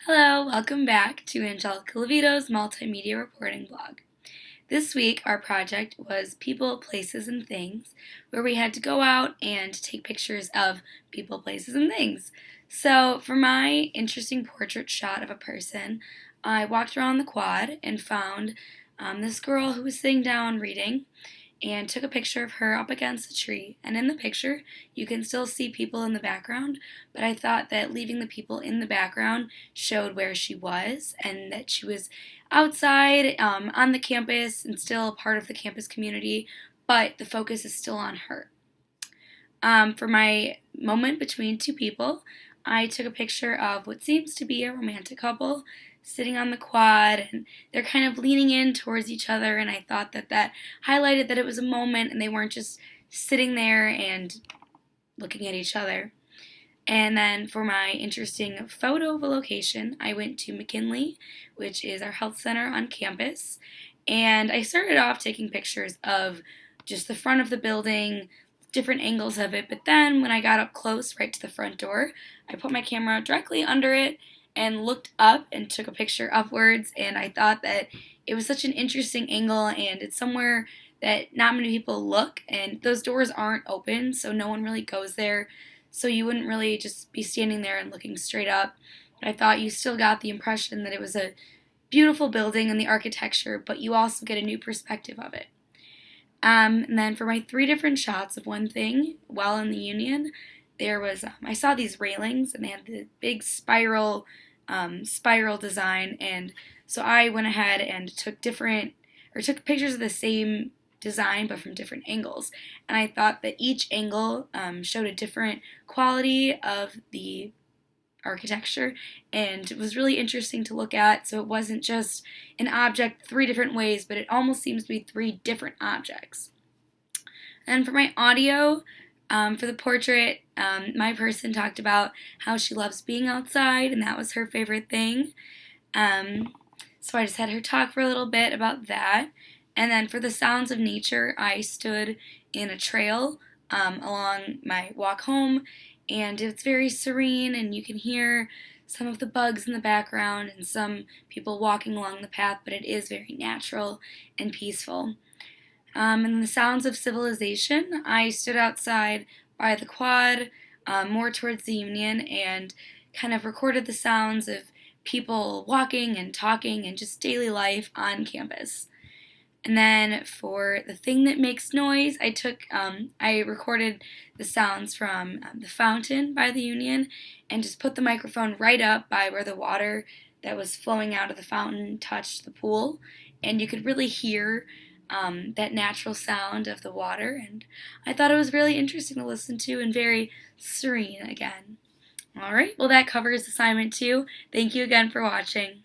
Hello, welcome back to Angelica Levito's multimedia reporting blog. This week, our project was People, Places, and Things, where we had to go out and take pictures of people, places, and things. So, for my interesting portrait shot of a person, I walked around the quad and found this girl who was sitting down reading and took a picture of her up against a tree. And in the picture, you can still see people in the background, but I thought that leaving the people in the background showed where she was and that she was outside on the campus and still part of the campus community, but the focus is still on her. For my moment between two people, I took a picture of what seems to be a romantic couple sitting on the quad, and they're kind of leaning in towards each other, and I thought that highlighted that it was a moment and they weren't just sitting there and looking at each other. And then for my interesting photo of a location, I went to McKinley, which is our health center on campus, and I started off taking pictures of just the front of the building, different angles of it, but then when I got up close right to the front door, I put my camera directly under it and looked up and took a picture upwards, and I thought that it was such an interesting angle, and it's somewhere that not many people look, and those doors aren't open, so no one really goes there, so you wouldn't really just be standing there and looking straight up. I thought you still got the impression that it was a beautiful building and the architecture, but you also get a new perspective of it. And then for my 3 different shots of one thing while in the Union, there was I saw these railings and they had the big spiral design, and so I went ahead and took pictures of the same design but from different angles, and I thought that each angle showed a different quality of the architecture, and it was really interesting to look at. So it wasn't just an object 3 different ways, but it almost seems to be 3 different objects. And for my audio, for the portrait, my person talked about how she loves being outside, and that was her favorite thing. So I just had her talk for a little bit about that. And then for the sounds of nature, I stood in a trail along my walk home, and it's very serene, and you can hear some of the bugs in the background and some people walking along the path, but it is very natural and peaceful. And the sounds of civilization, I stood outside by the quad, more towards the Union, and kind of recorded the sounds of people walking and talking and just daily life on campus. And then for the thing that makes noise, I recorded the sounds from the fountain by the Union and just put the microphone right up by where the water that was flowing out of the fountain touched the pool, and you could really hear that natural sound of the water, and I thought it was really interesting to listen to and very serene again. Alright, well that covers assignment 2. Thank you again for watching.